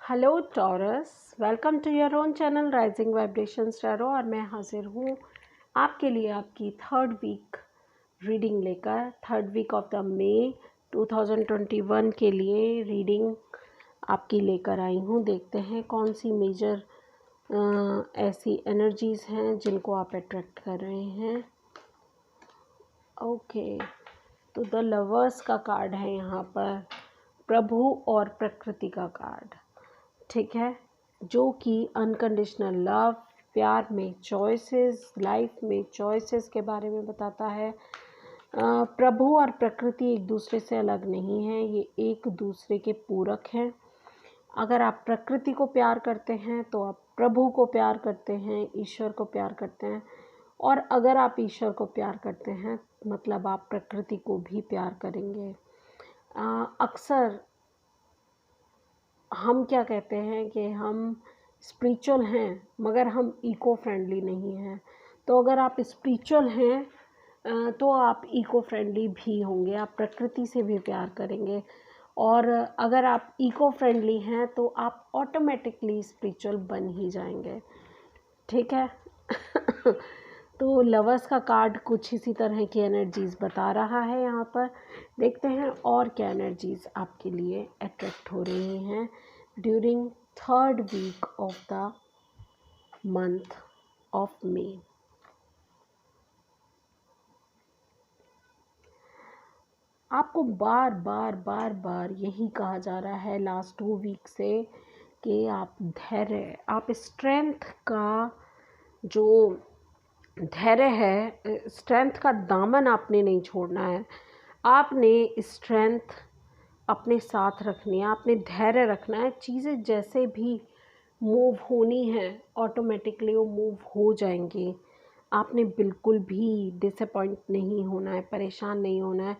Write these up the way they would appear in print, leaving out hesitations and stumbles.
Hello Taurus, welcome to your own channel Rising Vibrations Tarot. और मैं हाजिर हूँ आपके लिए आपकी थर्ड वीक रीडिंग लेकर। Third week of the May 2021 के लिए रीडिंग आपकी लेकर आई हूँ। देखते हैं कौन सी मेजर ऐसी एनर्जीज़ हैं जिनको आप अट्रैक्ट कर रहे हैं। ओके, तो द लवर्स का कार्ड है यहाँ पर, प्रभु और प्रकृति का कार्ड, ठीक है, जो कि अनकंडीशनल लव, प्यार में चॉइसेस, लाइफ में चॉइसेस के बारे में बताता है। प्रभु और प्रकृति एक दूसरे से अलग नहीं है, ये एक दूसरे के पूरक हैं। अगर आप प्रकृति को प्यार करते हैं तो आप प्रभु को प्यार करते हैं, ईश्वर को प्यार करते हैं। और अगर आप ईश्वर को प्यार करते हैं मतलब आप प्रकृति को भी प्यार करेंगे। अक्सर हम क्या कहते हैं कि हम स्पिरिचुअल हैं मगर हम इको फ्रेंडली नहीं हैं। तो अगर आप स्पिरिचुअल हैं तो आप इको फ्रेंडली भी होंगे, आप प्रकृति से भी प्यार करेंगे। और अगर आप इको फ्रेंडली हैं तो आप ऑटोमेटिकली स्पिरिचुअल बन ही जाएंगे, ठीक है। तो लवर्स का कार्ड कुछ इसी तरह की एनर्जीज़ बता रहा है यहाँ पर। देखते हैं और क्या एनर्जीज़ आपके लिए अट्रैक्ट हो रही हैं during third week of the month of May. आपको बार बार यही कहा जा रहा है लास्ट 2 वीक से कि आप धैर्य, आप स्ट्रेंथ का जो धैर्य है, स्ट्रेंथ का दामन आपने नहीं छोड़ना है। आपने स्ट्रेंथ अपने साथ रखनी है, आपने धैर्य रखना है। चीज़ें जैसे भी मूव होनी है ऑटोमेटिकली वो मूव हो जाएंगी। आपने बिल्कुल भी डिसअपॉइंट नहीं होना है, परेशान नहीं होना है।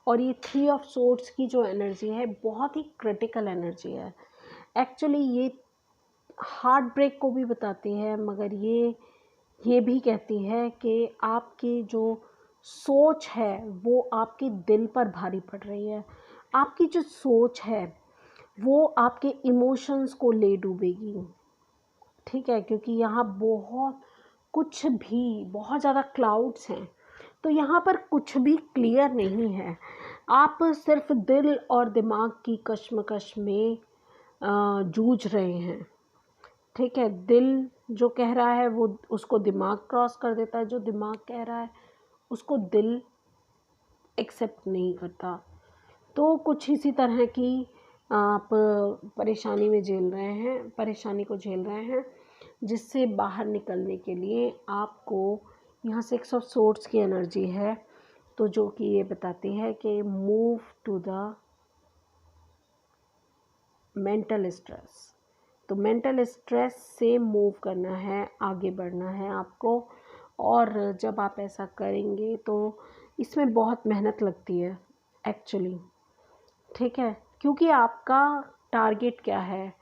और ये 3 ऑफ सोर्ड्स की जो एनर्जी है बहुत ही क्रिटिकल एनर्जी है। एक्चुअली ये हार्ट ब्रेक को भी बताती है मगर ये भी कहती है कि आपकी जो सोच है वो आपके दिल पर भारी पड़ रही है। आपकी जो सोच है वो आपके इमोशंस को ले डूबेगी, ठीक है, क्योंकि यहाँ बहुत ज़्यादा क्लाउड्स हैं। तो यहाँ पर कुछ भी क्लियर नहीं है। आप सिर्फ दिल और दिमाग की कश्मकश में जूझ रहे हैं, ठीक है। दिल जो कह रहा है वो उसको दिमाग क्रॉस कर देता है, जो दिमाग कह रहा है उसको दिल एक्सेप्ट नहीं करता। तो कुछ इसी तरह की आप परेशानी को झेल रहे हैं जिससे बाहर निकलने के लिए आपको यहाँ 6 ऑफ सोर्ड्स की एनर्जी है, तो जो कि ये बताती है कि move to the mental stress. तो मेंटल स्ट्रेस से मूव करना है, आगे बढ़ना है आपको। और जब आप ऐसा करेंगे तो इसमें बहुत मेहनत लगती है एक्चुअली, ठीक है, क्योंकि आपका टारगेट क्या है।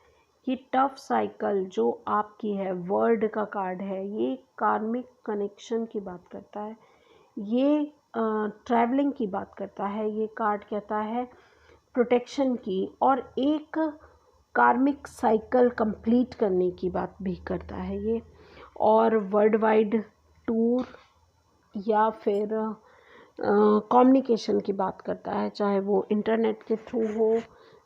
ये टफ साइकिल जो आपकी है, वर्ल्ड का कार्ड है, ये कार्मिक कनेक्शन की बात करता है, ये ट्रैवलिंग की बात करता है। ये कार्ड कहता है प्रोटेक्शन की और एक कार्मिक साइकिल कंप्लीट करने की बात भी करता है ये। और वर्ल्ड वाइड टूर या फिर कम्युनिकेशन की बात करता है, चाहे वो इंटरनेट के थ्रू हो,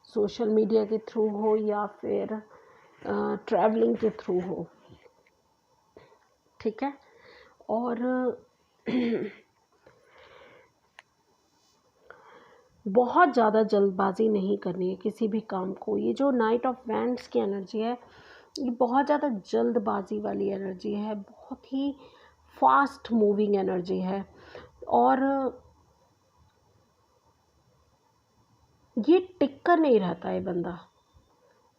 सोशल मीडिया के थ्रू हो या फिर ट्रैवलिंग के थ्रू हो, ठीक है। और बहुत ज़्यादा जल्दबाजी नहीं करनी है किसी भी काम को। ये जो नाइट ऑफ वैंड्स की एनर्जी है ये बहुत ज़्यादा जल्दबाजी वाली एनर्जी है, बहुत ही फास्ट मूविंग एनर्जी है। और ये टिक कर नहीं रहता है बंदा,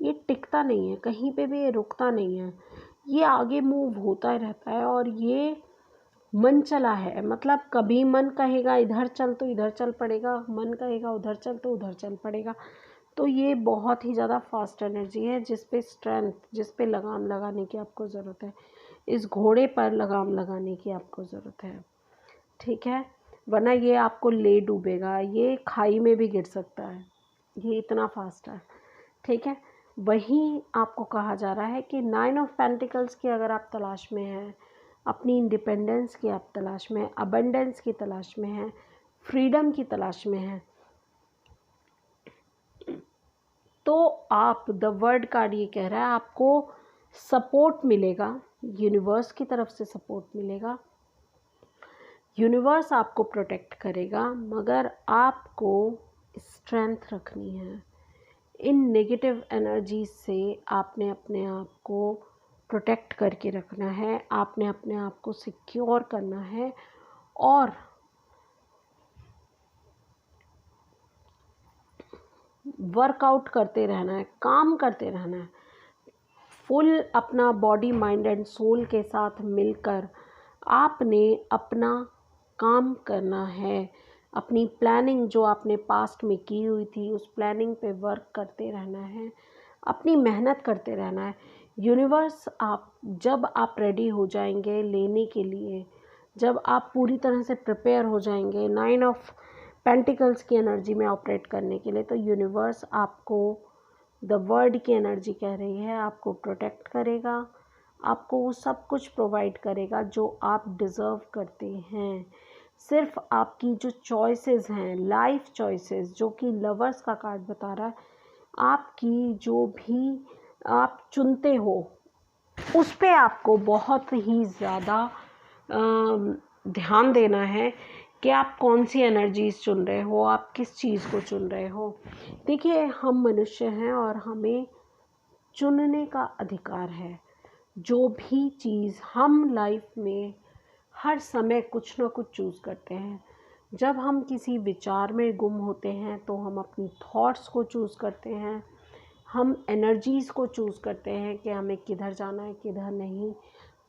ये टिकता नहीं है कहीं पे भी, ये रुकता नहीं है, ये आगे मूव होता रहता है। और ये मन चला है, मतलब कभी मन कहेगा इधर चल तो इधर चल पड़ेगा, मन कहेगा उधर चल तो उधर चल पड़ेगा। तो ये बहुत ही ज़्यादा फास्ट एनर्जी है जिस पे स्ट्रेंथ, जिस पे लगाम लगाने की आपको ज़रूरत है। इस घोड़े पर लगाम लगाने की आपको ज़रूरत है, ठीक है, वरना ये आपको ले डूबेगा, ये खाई में भी गिर सकता है, ये इतना फास्ट है, ठीक है। वहीं आपको कहा जा रहा है कि 9 ऑफ पेंटिकल्स की अगर आप तलाश में हैं, अपनी इंडिपेंडेंस की आप तलाश में हैं, अबंडेंस की तलाश में हैं, फ्रीडम की तलाश में हैं, तो आप द वर्ड कार्ड ये कह रहा है आपको सपोर्ट मिलेगा, यूनिवर्स की तरफ से सपोर्ट मिलेगा। यूनिवर्स आपको प्रोटेक्ट करेगा, मगर आपको स्ट्रेंथ रखनी है। इन नेगेटिव एनर्जी से आपने अपने आप को प्रोटेक्ट करके रखना है, आपने अपने आप को सिक्योर करना है और वर्कआउट करते रहना है, काम करते रहना है। फुल अपना बॉडी माइंड एंड सोल के साथ मिलकर आपने अपना काम करना है। अपनी प्लानिंग जो आपने पास्ट में की हुई थी उस प्लानिंग पे वर्क करते रहना है, अपनी मेहनत करते रहना है। यूनिवर्स जब आप रेडी हो जाएंगे लेने के लिए, जब आप पूरी तरह से प्रिपेयर हो जाएंगे 9 ऑफ पेंटिकल्स की एनर्जी में ऑपरेट करने के लिए, तो यूनिवर्स आपको द वर्ड की एनर्जी कह रही है आपको प्रोटेक्ट करेगा, आपको वो सब कुछ प्रोवाइड करेगा जो आप डिज़र्व करते हैं। सिर्फ आपकी जो चॉइसेस हैं, लाइफ चॉइसेस, जो कि लवर्स का कार्ड बता रहा है, आपकी जो भी आप चुनते हो उस पे आपको बहुत ही ज़्यादा ध्यान देना है कि आप कौन सी एनर्जीज चुन रहे हो, आप किस चीज़ को चुन रहे हो। देखिए, हम मनुष्य हैं और हमें चुनने का अधिकार है। जो भी चीज़ हम लाइफ में हर समय कुछ ना कुछ चूज़ करते हैं। जब हम किसी विचार में गुम होते हैं तो हम अपनी थॉट्स को चूज़ करते हैं, हम एनर्जीज़ को चूज़ करते हैं कि हमें किधर जाना है किधर नहीं।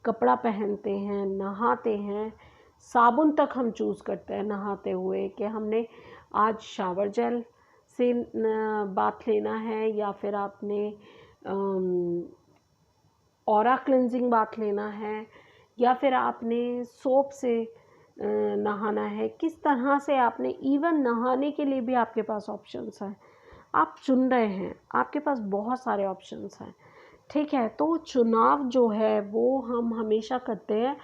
कपड़ा पहनते हैं, नहाते हैं, साबुन तक हम चूज़ करते हैं नहाते हुए कि हमने आज शावर जेल से बाथ लेना है या फिर आपने ऑरा क्लिनजिंग बाथ लेना है या फिर आपने सोप से नहाना है। किस तरह से आपने, इवन नहाने के लिए भी आपके पास ऑप्शंस हैं, आप चुन रहे हैं, आपके पास बहुत सारे ऑप्शंस हैं। ठीक है, तो चुनाव जो है वो हम हमेशा करते हैं,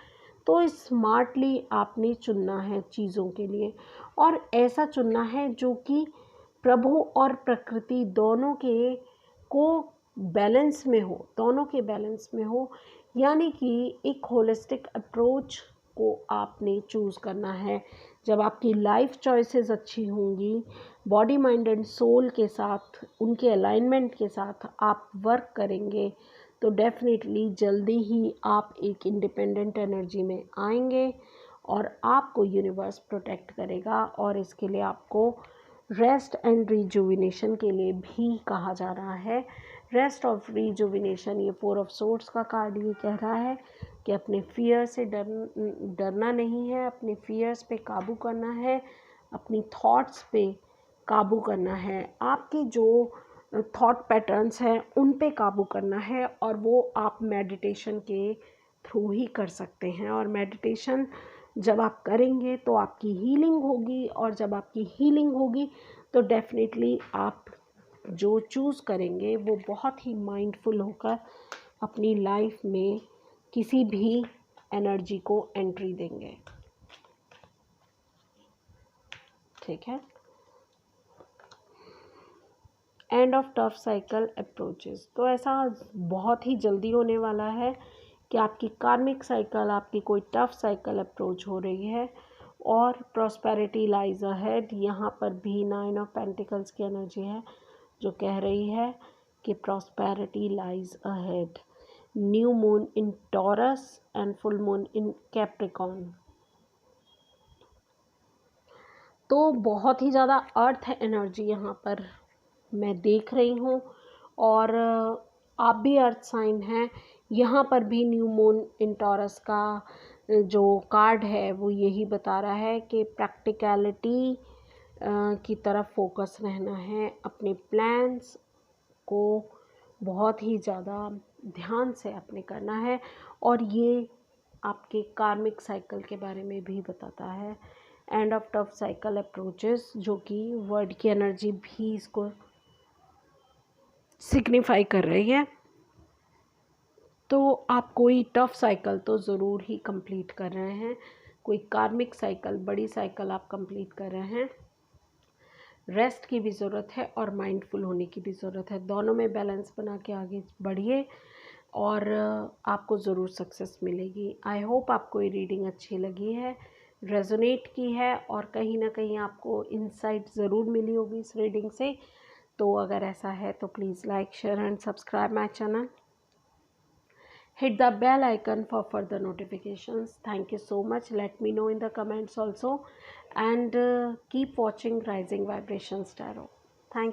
तो स्मार्टली आपने चुनना है चीज़ों के लिए, और ऐसा चुनना है जो कि प्रभु और प्रकृति दोनों के को बैलेंस में हो, दोनों के बैलेंस में हो। यानी कि एक होलिस्टिक अप्रोच को आपने चूज़ करना है। जब आपकी लाइफ चॉइसेस अच्छी होंगी, बॉडी माइंड एंड सोल के साथ, उनके अलाइनमेंट के साथ आप वर्क करेंगे, तो डेफिनेटली जल्दी ही आप एक इंडिपेंडेंट एनर्जी में आएंगे और आपको यूनिवर्स प्रोटेक्ट करेगा। और इसके लिए आपको रेस्ट एंड रिजुविनेशन के लिए भी कहा जा रहा है। रेस्ट ऑफ रिजुविनेशन, ये 4 ऑफ सोर्ड्स का कार्ड ये कह रहा है कि अपने फियर से डरना नहीं है, अपने फियर्स पे काबू करना है, अपनी थॉट्स पे काबू करना है, आपकी जो थॉट पैटर्न्स हैं उन पे काबू करना है, और वो आप मेडिटेशन के थ्रू ही कर सकते हैं। और मेडिटेशन जब आप करेंगे तो आपकी हीलिंग होगी, और जब आपकी हीलिंग होगी तो डेफिनेटली आप जो चूज़ करेंगे वो बहुत ही माइंडफुल होकर अपनी लाइफ में किसी भी एनर्जी को एंट्री देंगे। ठीक है, end of tough cycle approaches, तो ऐसा बहुत ही जल्दी होने वाला है कि आपकी कार्मिक साइकिल, आपकी कोई टफ साइकिल अप्रोच हो रही है, और प्रॉस्पेरिटी लाइज अहेड। यहाँ पर भी 9 ऑफ पेंटिकल्स की एनर्जी है जो कह रही है कि prosperity lies ahead. New moon in taurus and full moon in Capricorn, तो बहुत ही ज़्यादा अर्थ एनर्जी यहाँ पर मैं देख रही हूँ, और आप भी अर्थ साइन हैं। यहाँ पर भी न्यू मून इन टॉरस का जो कार्ड है वो यही बता रहा है कि प्रैक्टिकलिटी की तरफ फोकस रहना है, अपने प्लान्स को बहुत ही ज़्यादा ध्यान से अपने करना है, और ये आपके कार्मिक साइकिल के बारे में भी बताता है। End of tough cycle approaches, जो कि वर्ड की एनर्जी भी इसको सिग्निफाई कर रही है। तो आप कोई टफ साइकिल तो ज़रूर ही कंप्लीट कर रहे हैं, कोई कार्मिक साइकिल, बड़ी साइकिल आप कंप्लीट कर रहे हैं। रेस्ट की भी ज़रूरत है और माइंडफुल होने की भी ज़रूरत है। दोनों में बैलेंस बना के आगे बढ़िए और आपको ज़रूर सक्सेस मिलेगी। आई होप आपको ये रीडिंग अच्छी लगी है, रेजोनेट की है और कहीं ना कहीं आपको इंसाइट ज़रूर मिली होगी इस रीडिंग से। तो अगर ऐसा है तो please like, share and subscribe my channel. Hit the bell icon for further notifications. Thank you so much. Let me know in the comments also. And keep watching Rising Vibrations Tarot.